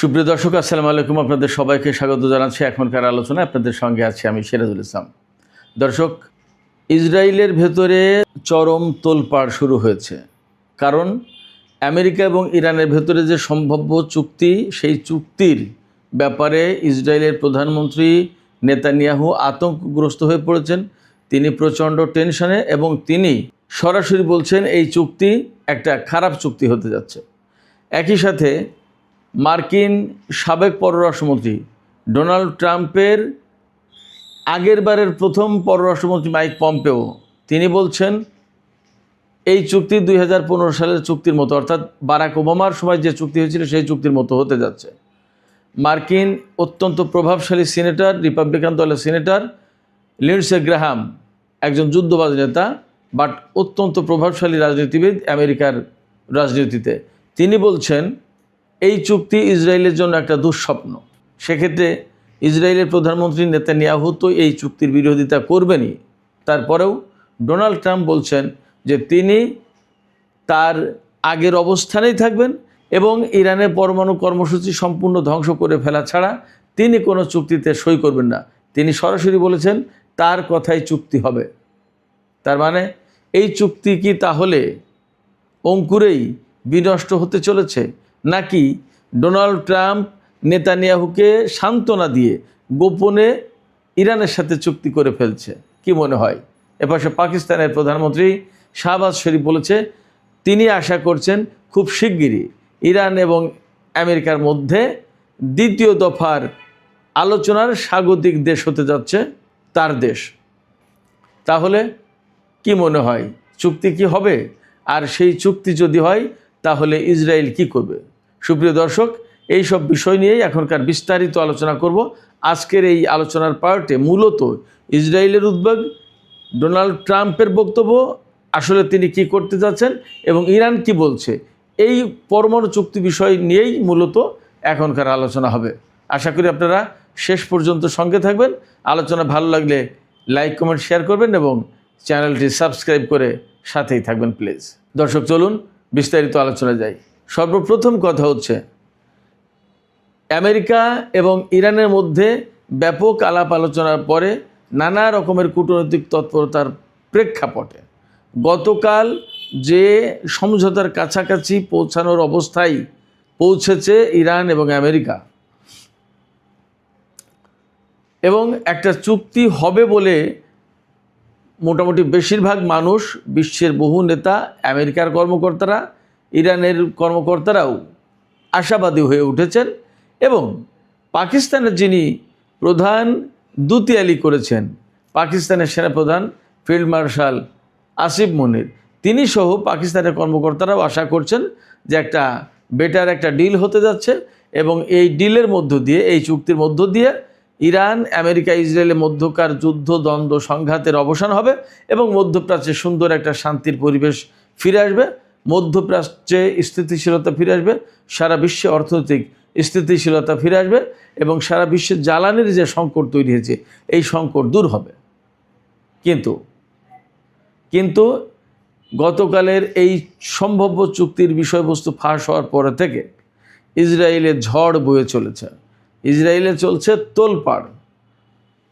সুপ্রিয় দর্শক, আসসালামু আলাইকুম। আপনাদের সবাইকে স্বাগত জানাচ্ছি এখনকার আলোচনায়। আপনাদের সঙ্গে আছি আমি সিরাজুল ইসলাম। দর্শক, ইসরায়েলের ভেতরে চরম তোলপাড় শুরু হয়েছে, কারণ আমেরিকা এবং ইরানের ভেতরে যে সম্ভাব্য চুক্তি, সেই চুক্তির ব্যাপারে ইসরায়েলের প্রধানমন্ত্রী নেতানিয়াহু আতঙ্কগ্রস্ত হয়ে পড়েছেন। তিনি প্রচণ্ড টেনশনে এবং তিনি সরাসরি বলছেন এই চুক্তি একটা খারাপ চুক্তি হতে যাচ্ছে। একই সাথে মার্কিন সাবেক পররাষ্ট্রমন্ত্রী ডোনাল্ড ট্রাম্পের আগেরবারের প্রথম পররাষ্ট্রমন্ত্রী মাইক পম্পেও তিনি বলছেন এই চুক্তি 2015 সালের চুক্তির মতো, অর্থাৎ বারাক ওবামার সময় যে চুক্তি হয়েছিল সেই চুক্তির মতো হতে যাচ্ছে। মার্কিন অত্যন্ত প্রভাবশালী সিনেটর, রিপাবলিকান দলের সিনেটর লিন্ডসে গ্রাহাম, একজন যুদ্ধবাজ নেতা বাট অত্যন্ত প্রভাবশালী রাজনীতিবিদ আমেরিকার রাজনীতিতে, তিনি বলছেন এই চুক্তি ইসরায়েলের জন্য একটা দুঃস্বপ্ন। সেক্ষেত্রে ইসরায়েলের প্রধানমন্ত্রী নেতানিয়াহু তো এই চুক্তির বিরোধিতা করবেনই, তারপরেও ডোনাল্ড ট্রাম্প বলছেন যে তিনি তার আগের অবস্থানেই থাকবেন এবং ইরানের পরমাণু কর্মসূচি সম্পূর্ণ ধ্বংস করে ফেলা ছাড়া তিনি কোনো চুক্তিতে সই করবেন না। তিনি সরাসরি বলেছেন তার কথাই চুক্তি হবে। তার মানে এই চুক্তি কি তাহলে অঙ্কুরেই বিনষ্ট হতে চলেছে, নাকি ডোনাল্ড ট্রাম্প নেতানিয়াহুকে সান্ত্বনা দিয়ে গোপনে ইরানের সাথে চুক্তি করে ফেলছে? কি মনে হয়? এপাশে পাকিস্তানের প্রধানমন্ত্রী শাহবাজ শরীফ বলেছে তিনি আশা করছেন খুব শিগগিরই ইরান এবং আমেরিকার মধ্যে দ্বিতীয় দফার আলোচনার স্বাগতিক দেশ হতে যাচ্ছে তার দেশ। তাহলে কি মনে হয়, চুক্তি কি হবে? আর সেই চুক্তি যদি হয় তাহলে ইসরায়েল কি করবে? সুপ্রিয় দর্শক, এই সব বিষয় নিয়েই এখনকার বিস্তারিত আলোচনা করব। আজকের এই আলোচনার পার্টে মূলত ইসরায়েলের উদ্বেগ, ডোনাল্ড ট্রাম্পের বক্তব্য, আসলে তিনি কি করতে যাচ্ছেন এবং ইরান কি বলছে, এই পরমাণু চুক্তি বিষয় নিয়েই মূলত এখনকার আলোচনা হবে। আশা করি আপনারা শেষ পর্যন্ত সঙ্গে থাকবেন। আলোচনা ভালো লাগলে লাইক, কমেন্ট, শেয়ার করবেন এবং চ্যানেলটি সাবস্ক্রাইব করে সাথেই থাকবেন প্লিজ। দর্শক, চলুন বিস্তারিত আলোচনা যাই। সর্বপ্রথম কথা হচ্ছে আমেরিকা এবং ইরানের মধ্যে ব্যাপক আলাপ আলোচনার পরে নানা রকমের কূটনৈতিক তৎপরতার প্রেক্ষাপটে গতকাল যে সমঝোতার কাছাকাছি পৌঁছানোর অবস্থায় পৌঁছেছে ইরান এবং আমেরিকা, এবং একটা চুক্তি হবে বলে মোটামুটি বেশিরভাগ মানুষ, বিশ্বের বহু নেতা, আমেরিকার কর্মকর্তারা, ইরানের কর্মকর্তারাও আশাবাদী হয়ে উঠেছেন। এবং পাকিস্তানের যিনি প্রধান দুতিয়ালি করেছেন, পাকিস্তানের সেনাপ্রধান ফিল্ড মার্শাল আসিফ মনির, তিনি সহ পাকিস্তানের কর্মকর্তারাও আশা করছেন যে একটা বেটার একটা ডিল হতে যাচ্ছে এবং এই ডিলের মধ্য দিয়ে, এই চুক্তির মধ্য দিয়ে ইরান, আমেরিকা, ইসরায়েলের মধ্যকার যুদ্ধ, দ্বন্দ্ব, সংঘাতের অবসান হবে এবং মধ্যপ্রাচ্যে সুন্দর একটা শান্তির পরিবেশ ফিরে আসবে, মধ্যপ্রাচ্যে স্থিতিশীলতা ফিরে আসবে, সারা বিশ্বে অর্থনৈতিক স্থিতিশীলতা ফিরে আসবে এবং সারা বিশ্বে জ্বালানির যে সংকট তৈরি হয়েছে এই সংকট দূর হবে। কিন্তু গতকালের এই সম্ভাব্য চুক্তির বিষয়বস্তু ফাঁস হওয়ার পরে থেকে ইসরায়েলের ঝড় বয়ে চলেছে। ইসরায়েলে চলছে তোলপাড়।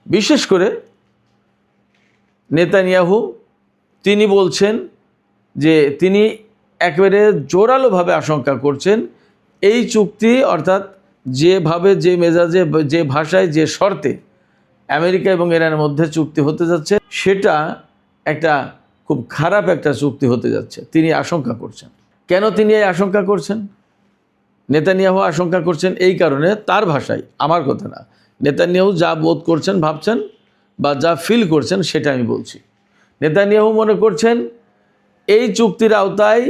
বিশেষ করে নেতানিয়াহু তিনি বলছেন যে তিনি একেবারে জোরালোভাবে আশঙ্কা করছেন এই চুক্তি, অর্থাৎ যেভাবে, যে মেজাজে, যে ভাষায়, যে শর্তে আমেরিকা এবং ইরানের মধ্যে চুক্তি হতে যাচ্ছে, সেটা একটা খুব খারাপ একটা চুক্তি হতে যাচ্ছে তিনি আশঙ্কা করছেন। কেন তিনি এই আশঙ্কা করছেন? নেতানিয়াহু আশঙ্কা করছেন এই কারণে, তার ভাষায়, আমার কথা না, নেতানিয়াহু যা বোধ করছেন, ভাবছেন বা যা ফিল করছেন সেটা আমি বলছি। নেতানিয়াহু মনে করছেন এই চুক্তির আওতায়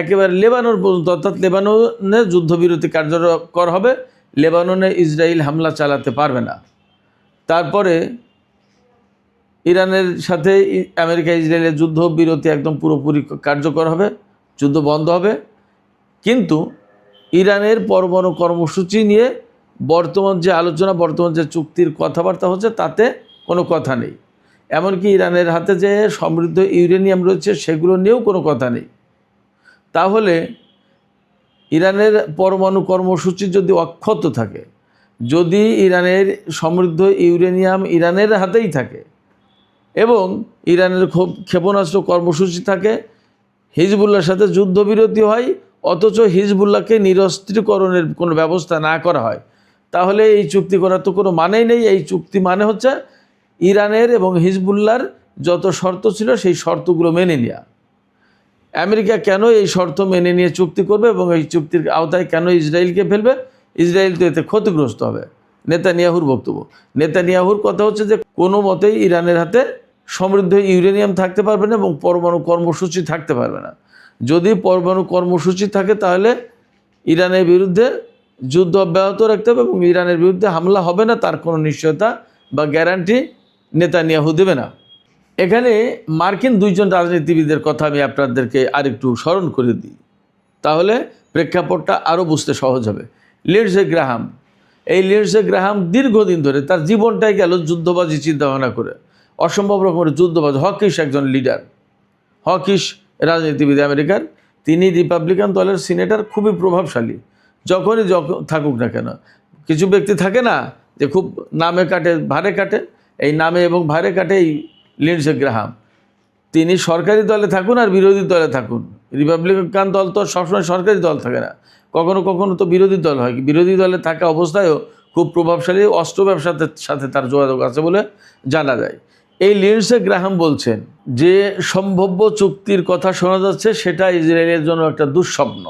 একেবারে লেবানন পর্যন্ত, অর্থাৎ লেবাননে যুদ্ধবিরতি কার্যকর হবে, লেবাননে ইসরায়েল হামলা চালাতে পারবে না। তারপরে ইরানের সাথে আমেরিকা ইসরায়েলের যুদ্ধবিরতি একদম পুরোপুরি কার্যকর হবে, যুদ্ধ বন্ধ হবে। কিন্তু ইরানের পরমাণু কর্মসূচি নিয়ে বর্তমান যে আলোচনা, বর্তমান যে চুক্তির কথাবার্তা হচ্ছে তাতে কোনো কথা নেই। এমনকি ইরানের হাতে যে সমৃদ্ধ ইউরেনিয়াম রয়েছে সেগুলো নিয়েও কোনো কথা নেই। তাহলে ইরানের পরমাণু কর্মসূচি যদি অক্ষত থাকে, যদি ইরানের সমৃদ্ধ ইউরেনিয়াম ইরানের হাতেই থাকে এবং ইরানের ক্ষেপণাস্ত্র কর্মসূচি থাকে, হিজবুল্লাহর সাথে যুদ্ধবিরতি হয়, অথচ হিজবুল্লাহকে নিরস্ত্রীকরণের কোনো ব্যবস্থা না করা হয়, তাহলে এই চুক্তি করার তো কোনো মানেই নেই। এই চুক্তি মানে হচ্ছে ইরানের এবং হিজবুল্লাহর যত শর্ত ছিল সেই শর্তগুলো মেনে নেওয়া। আমেরিকা কেন এই শর্ত মেনে নিয়ে চুক্তি করবে এবং এই চুক্তির আওতায় কেন ইসরায়েলকে ফেলবে? ইসরায়েল তো এতে ক্ষতিগ্রস্ত হবে। নেতানিয়াহুর বক্তব্য, নেতানিয়াহুর কথা হচ্ছে যে কোনো মতেই ইরানের হাতে সমৃদ্ধ ইউরেনিয়াম থাকতে পারবে না এবং পরমাণু কর্মসূচি থাকতে পারবে না। যদি পরমাণু কর্মসূচি থাকে তাহলে ইরানের বিরুদ্ধে যুদ্ধ অব্যাহত রাখতে হবে এবং ইরানের বিরুদ্ধে হামলা হবে না, তার কোনো নিশ্চয়তা বা গ্যারান্টি নেতানিয়াহু দেবে না। এখানে মার্কিন দুইজন রাজনীতিবিদের কথা আমি আপনাদেরকে আরেকটু স্মরণ করে দিই, তাহলে প্রেক্ষাপটটা আরও বুঝতে সহজ হবে। লিন্ডসে গ্রাহাম, এই লিন্ডসে গ্রাহাম দীর্ঘদিন ধরে তার জীবনটাই গেল যুদ্ধবাজি চিন্তাভাবনা করে, অসম্ভব রকমের যুদ্ধবাজ, হকিশ একজন লিডার, হকিশ রাজনীতিবিদ আমেরিকার। তিনি রিপাবলিকান দলের সিনেটর, খুবই প্রভাবশালী। যখনই থাকুক না কেন, কিছু ব্যক্তি থাকে না যে খুব নামে কাটে ভারে কাটে, এই নামে এবং ভারে কাটে এই লিন্ডসে গ্রাহাম। তিনি সরকারি দলে থাকুন আর বিরোধী দলে থাকুন, রিপাবলিকান দল তো সবসময় সরকারি দল থাকে না, কখনো কখনো তো বিরোধী দল হয়। বিরোধী দলে থাকা অবস্থায়ও খুব প্রভাবশালী, অস্ত্র ব্যবসার সাথে তার যোগাযোগ আছে বলে জানা যায়। এই লিন্ডসে গ্রাহাম বলছেন যে সম্ভাব্য চুক্তির কথা শোনা যাচ্ছে সেটা ইসরায়েলের জন্য একটা দুঃস্বপ্ন।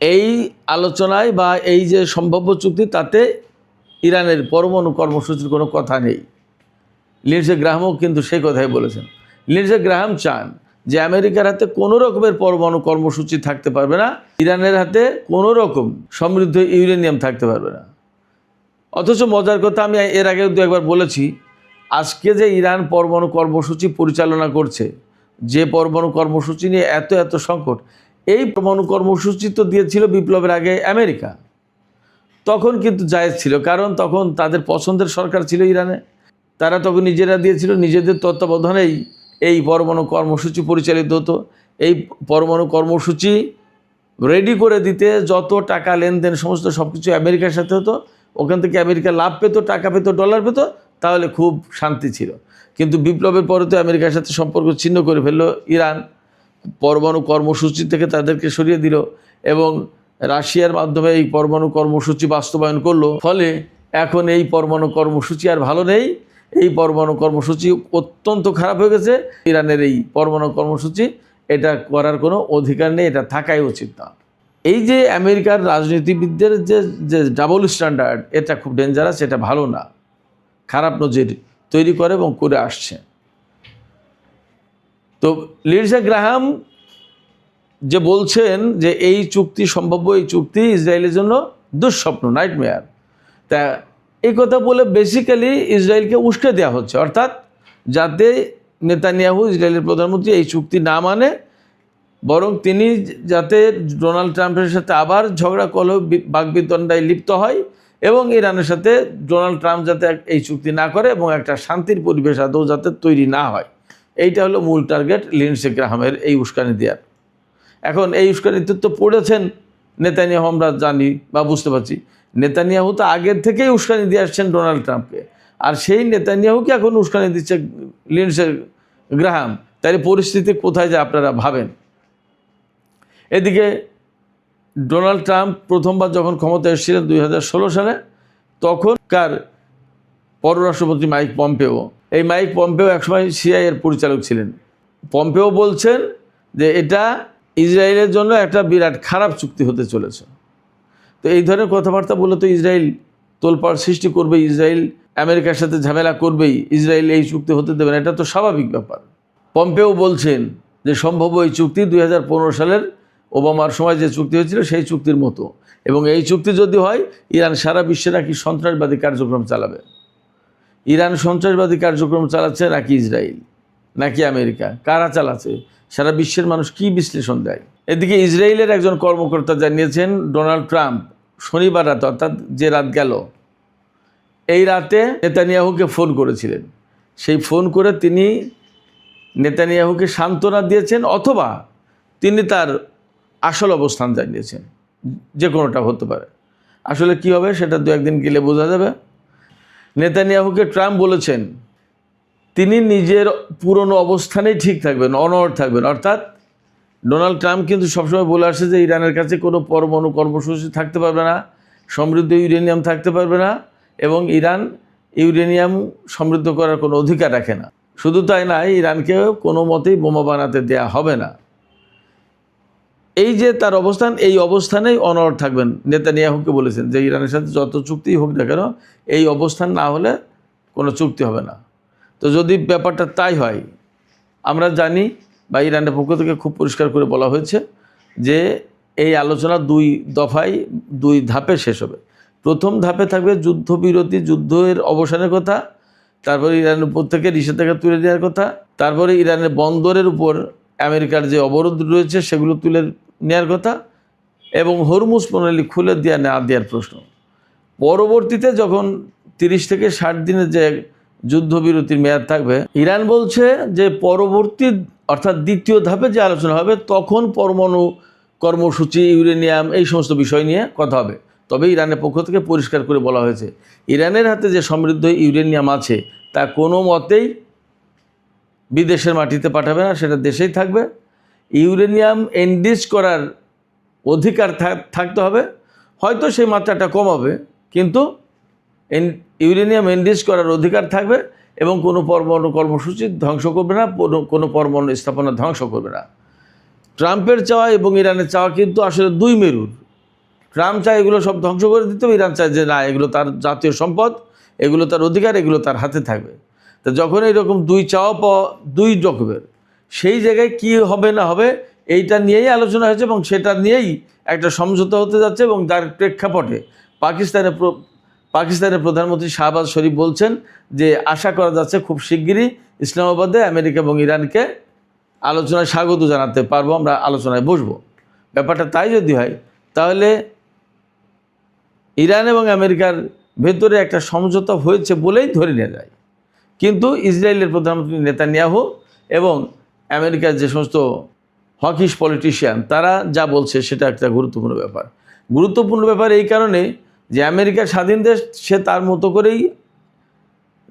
এই আলোচনায় বা এই যে সম্ভাব্য চুক্তি, তাতে ইরানের পরমাণু কর্মসূচির কোনো কথা নেই। লিন্ডসে গ্রাহামও কিন্তু সেই কথাই বলেছেন। লিন্ডসে গ্রাহাম চান যে আমেরিকার হাতে কোনো রকমের পরমাণু কর্মসূচি থাকতে পারবে না, ইরানের হাতে কোনো রকম সমৃদ্ধ ইউরেনিয়াম থাকতে পারবে না। অথচ মজার কথা, আমি এর আগে দু একবার বলেছি, আজকে যে ইরান পরমাণু কর্মসূচি পরিচালনা করছে, যে পরমাণু কর্মসূচি নিয়ে এত এত সংকট, এই পরমাণু কর্মসূচি তো দিয়েছিল বিপ্লবের আগে আমেরিকা। তখন কিন্তু জায়েজ ছিল, কারণ তখন তাদের পছন্দের সরকার ছিল ইরানে, তারা তখন নিজেরা দিয়েছিল, নিজেদের তত্ত্বাবধানেই এই পরমাণু কর্মসূচি পরিচালিত হতো। এই পরমাণু কর্মসূচি রেডি করে দিতে যত টাকা লেনদেন সমস্ত সব কিছু আমেরিকার সাথে হতো। ওখান থেকে আমেরিকা লাভ পেত, টাকা পেত, ডলার পেত, তাহলে খুব শান্তি ছিল। কিন্তু বিপ্লবের পরে তো আমেরিকার সাথে সম্পর্ক ছিন্ন করে ফেললো ইরান, পরমাণু কর্মসূচি থেকে তাদেরকে সরিয়ে দিল এবং রাশিয়ার মাধ্যমে এই পরমাণু কর্মসূচি বাস্তবায়ন করলো। ফলে এখন এই পরমাণু কর্মসূচি আর ভালো নেই, এই পরমাণু কর্মসূচি অত্যন্ত খারাপ হয়ে গেছে। ইরানের এই পরমাণু কর্মসূচি এটা করার কোনো অধিকার নেই, এটা থাকাই উচিত না। এই যে আমেরিকার রাজনীতিবিদদের যে ডাবল স্ট্যান্ডার্ড, এটা খুব ডেঞ্জারাস, এটা ভালো না, খারাপ নজির তৈরি করে এবং করে আসছে। তো লিন্ডসে গ্রাহাম যে বলছেন যে এই চুক্তি সম্ভাব্য, এই চুক্তি ইসরায়েলের জন্য দুঃস্বপ্ন, নাইটমেয়ার, তা এই কথা বলে বেসিক্যালি ইসরায়েলকে উস্কে দেওয়া হচ্ছে, অর্থাৎ যাতে নেতানিয়াহু ইসরায়েলের প্রধানমন্ত্রী এই চুক্তি না মানে, বরং তিনি যাতে ডোনাল্ড ট্রাম্পের সাথে আবার ঝগড়া কলহ বাকবিতণ্ডায় লিপ্ত হয় এবং ইরানের সাথে ডোনাল্ড ট্রাম্প যাতে এই চুক্তি না করে এবং একটা শান্তির পরিবেশ আদৌ যাতে তৈরি না হয়, এইটা হলো মূল টার্গেট লিন্ডসে গ্রাহামের এই উস্কানি দেওয়ার। এখন এই উস্কানিতে তো পড়েছেন নেতানিয়াহু, আমরা জানি বা বুঝতে পারছি। নেতানিয়াহু তো আগের থেকেই উস্কানি দিয়ে আসছেন ডোনাল্ড ট্রাম্পকে, আর সেই নেতানিয়াহুকে এখন উস্কানি দিচ্ছে লিন্ডসে গ্রাহাম। তাই পরিস্থিতি কোথায় যায় আপনারা ভাবেন। এদিকে ডোনাল্ড ট্রাম্প প্রথমবার যখন ক্ষমতায় এসেছিলেন 2016 সালে, তখনকার পররাষ্ট্রমন্ত্রী মাইক পম্পেও, এই মাইক পম্পেও একসময় সিআইএর পরিচালক ছিলেন। পম্পেও বলছেন যে এটা ইসরায়েলের জন্য একটা বিরাট খারাপ চুক্তি হতে চলেছে। তো এই ধরনের কথাবার্তা বলে তো ইসরায়েল তোলপাড় সৃষ্টি করবে, ইসরায়েল আমেরিকার সাথে ঝামেলা করবেই, ইসরায়েল এই চুক্তি হতে দেবে না, এটা তো স্বাভাবিক ব্যাপার। পম্পেও বলছেন যে সম্ভব এই চুক্তি 2015 সালের ওবামার সময় যে চুক্তি হয়েছিল সেই চুক্তির মতো, এবং এই চুক্তি যদি হয় ইরান সারা বিশ্বে নাকি সন্ত্রাসবাদী কার্যক্রম চালাবে। ইরান সন্ত্রাসবাদী কার্যক্রম চালাচ্ছে নাকি ইসরায়েল নাকি আমেরিকা, কারা চালাচ্ছে, সারা বিশ্বের মানুষ কি বিশ্লেষণ দেয়। এদিকে ইসরায়েলের একজন কর্মকর্তা জানিয়েছেন ডোনাল্ড ট্রাম্প শনিবার রাতে, অর্থাৎ যে রাত গেল, এই রাতে নেতানিয়াহুকে ফোন করেছিলেন। সেই ফোন করে তিনি নেতানিয়াহুকে সান্ত্বনা দিয়েছেন অথবা তিনি তার আসল অবস্থান জানিয়েছেন। যে কোনোটা হতে পারে। আসলে কি হবে সেটা দু একদিন গেলে বোঝা যাবে। নেতানিয়াহুকে ট্রাম্প বলেছেন তিনি নিজের পুরনো অবস্থানেই ঠিক থাকবেন, অনড় থাকবেন। অর্থাৎ ডোনাল্ড ট্রাম্প কিন্তু সবসময় বলে আসছে যে ইরানের কাছে কোনো পরমাণু কর্মসূচি থাকতে পারবে না, সমৃদ্ধ ইউরেনিয়াম থাকতে পারবে না, এবং ইরান ইউরেনিয়াম সমৃদ্ধ করার কোনো অধিকার রাখে না। শুধু তাই নয়, ইরানকে কোনো মতেই বোমা বানাতে দেয়া হবে না। এই যে তার অবস্থান, এই অবস্থানেই অনড় থাকবেন। নেতানিয়াহুকে বলেছেন যে ইরানের সাথে যত চুক্তি হোক না কেন, এই অবস্থান না হলে কোনো চুক্তি হবে না। তো যদি ব্যাপারটা তাই হয়, আমরা জানি বা ইরানের পক্ষ থেকে খুব পরিষ্কার করে বলা হয়েছে যে এই আলোচনা 2 দফায় 2 ধাপে শেষ হবে। প্রথম ধাপে থাকবে যুদ্ধবিরতি, যুদ্ধের অবসানের কথা, তারপরে ইরানের উপর থেকে নিষেধাজ্ঞা তুলে দেওয়ার কথা, তারপরে ইরানের বন্দরের উপর আমেরিকার যে অবরোধ রয়েছে সেগুলো তুলে নেওয়ার কথা, এবং হরমুজ প্রণালী খুলে দেওয়া না দেওয়ার প্রশ্ন। পরবর্তীতে যখন 30 থেকে 60 দিনের যে যুদ্ধবিরতির মেয়াদ থাকবে, ইরান বলছে যে পরবর্তী অর্থাৎ দ্বিতীয় ধাপে যে আলোচনা হবে তখন পরমাণু কর্মসূচি, ইউরেনিয়াম, এই সমস্ত বিষয় নিয়ে কথা হবে। তবে ইরানের পক্ষ থেকে পরিষ্কার করে বলা হয়েছে ইরানের হাতে যে সমৃদ্ধ ইউরেনিয়াম আছে তা কোনো মতেই বিদেশের মাটিতে পাঠাবে না, সেটা দেশেই থাকবে। ইউরেনিয়াম এনরিচ করার অধিকার থাকতে হবে, হয়তো সেই মাত্রাটা কমাবে, কিন্তু ইউরেনিয়াম এনরিচ করার অধিকার থাকবে, এবং কোনো পরমাণু কর্মসূচি ধ্বংস করবে না, কোনো পরমাণু স্থাপনা ধ্বংস করবে না। ট্রাম্পের চাওয়া এবং ইরানের চাওয়া কিন্তু আসলে 2 মেরুর। ট্রাম্প চায় এগুলো সব ধ্বংস করে দিতে, ইরান চায় যে না, এগুলো তার জাতীয় সম্পদ, এগুলো তার অধিকার, এগুলো তার হাতে থাকবে। তো যখন এইরকম 2 চাওয়া পাওয়া 2 রকমের, সেই জায়গায় কি হবে না হবে এইটা নিয়েই আলোচনা হয়েছে, এবং সেটা নিয়েই একটা সমঝোতা হতে যাচ্ছে। এবং তার প্রেক্ষাপটে পাকিস্তানের প্রধানমন্ত্রী শাহবাজ শরীফ বলছেন যে আশা করা যাচ্ছে খুব শিগগিরই ইসলামাবাদে আমেরিকা এবং ইরানকে আলোচনায় স্বাগত জানাতে পারবো, আমরা আলোচনায় বসবো। ব্যাপারটা তাই যদি হয় তাহলে ইরান এবং আমেরিকার ভেতরে একটা সমঝোতা হয়েছে বলেই ধরে নেওয়া যায়। কিন্তু ইসরায়েলের প্রধানমন্ত্রী নেতানিয়াহু এবং আমেরিকার যে সমস্ত হকিশ পলিটিশিয়ান তারা যা বলছে সেটা একটা গুরুত্বপূর্ণ ব্যাপার। গুরুত্বপূর্ণ ব্যাপার এই কারণে যে আমেরিকা স্বাধীন দেশ, সে তার মতো করেই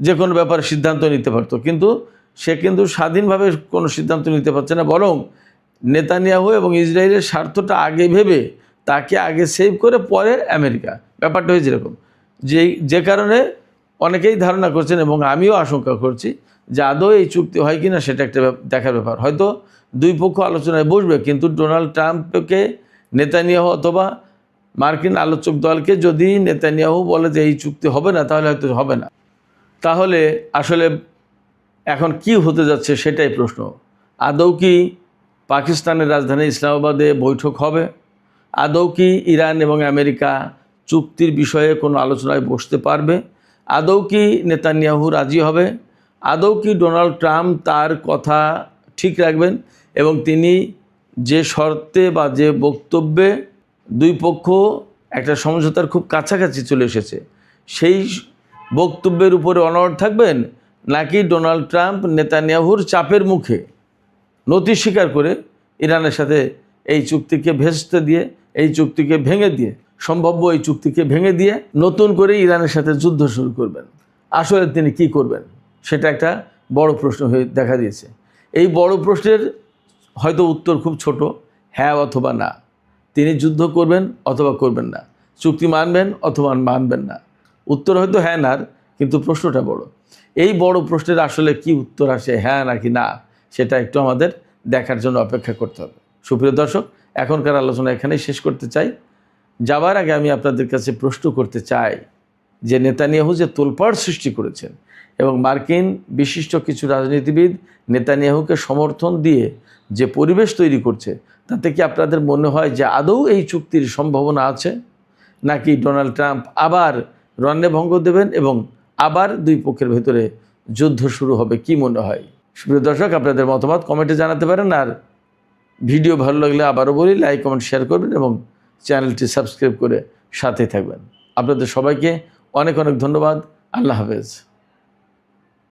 যে কোনো ব্যাপারে সিদ্ধান্ত নিতে পারতো, কিন্তু সে কিন্তু স্বাধীনভাবে কোনো সিদ্ধান্ত নিতে পারছে না, বরং নেতানিয়াহু এবং ইসরায়েলের স্বার্থটা আগে ভেবে তাকে আগে সেভ করে পরে আমেরিকা। ব্যাপারটা হয়েছে এরকম, যে কারণে অনেকেই ধারণা করছেন এবং আমিও আশঙ্কা করছি যে আদৌ এই চুক্তি হয় কিনা সেটা একটা দেখার ব্যাপার। হয়তো 2 পক্ষ আলোচনায় বসবে, কিন্তু ডোনাল্ড ট্রাম্পকে নেতানিয়াহু অথবা মার্কিন আলোচক দলকে যদি নেতানিয়াহু বলে যে এই চুক্তি হবে না, তাহলে হয়তো হবে না। তাহলে আসলে এখন কি হতে যাচ্ছে সেটাই প্রশ্ন। আদৌ কি পাকিস্তানের রাজধানী ইসলামাবাদে বৈঠক হবে? আদৌ কি ইরান এবং আমেরিকা চুক্তির বিষয়ে কোনো আলোচনায় বসতে পারবে? আদৌ কি নেতানিয়াহু রাজি হবে? আদৌ কি ডোনাল্ড ট্রাম্প তার কথা ঠিক রাখবেন এবং তিনি যে শর্তে বা যে বক্তব্যে 2 পক্ষ একটা সমঝোতার খুব কাছাকাছি চলে এসেছে সেই বক্তব্যের উপরে অনড় থাকবেন, নাকি ডোনাল্ড ট্রাম্প নেতানিয়াহুর চাপের মুখে নতি স্বীকার করে ইরানের সাথে এই চুক্তিকে ভেস্তে দিয়ে, এই চুক্তিকে ভেঙে দিয়ে, সম্ভাব্য এই চুক্তিকে ভেঙে দিয়ে নতুন করে ইরানের সাথে যুদ্ধ শুরু করবেন? আসলে তিনি কি করবেন সেটা একটা বড় প্রশ্ন হয়ে দেখা দিয়েছে। এই বড় প্রশ্নের হয়তো উত্তর খুব ছোট, হ্যাঁ অথবা না। তিনি যুদ্ধ করবেন অথবা করবেন না, চুক্তি মানবেন অথবা মানবেন না। উত্তর হয়তো হ্যাঁ নার, কিন্তু প্রশ্নটা বড়। এই বড় প্রশ্নের আসলে কি উত্তর আসে, হ্যাঁ নাকি না, সেটা একটু আমাদের দেখার জন্য অপেক্ষা করতে হবে। সুপ্রিয় দর্শক, এখনকার আলোচনা এখানেই শেষ করতে চাই। যাবার আগে আমি আপনাদের কাছে প্রশ্ন করতে চাই যে নেতানিয়াহু যে তোলপাড় সৃষ্টি করেছেন এবং মার্কিন বিশিষ্ট কিছু রাজনীতিবিদ নেতানিয়াহুকে সমর্থন দিয়ে যে পরিবেশ তৈরি করছে, তাতে কি আপনাদের মনে হয় যে আদৌ এই চুক্তির সম্ভাবনা আছে, নাকি ডোনাল্ড ট্রাম্প আবার রণভঙ্গ দেবেন এবং আবার 2 পক্ষের ভেতরে যুদ্ধ শুরু হবে? কি মনে হয়? সুপ্রিয় দর্শক, আপনাদের মতামত কমেন্টে জানাতে পারেন। আর ভিডিও ভালো লাগলে আবারও বলি, লাইক কমেন্ট শেয়ার করবেন এবং চ্যানেলটি সাবস্ক্রাইব করে সাথে থাকবেন। আপনাদের সবাইকে অনেক অনেক ধন্যবাদ। আল্লাহ হাফেজ।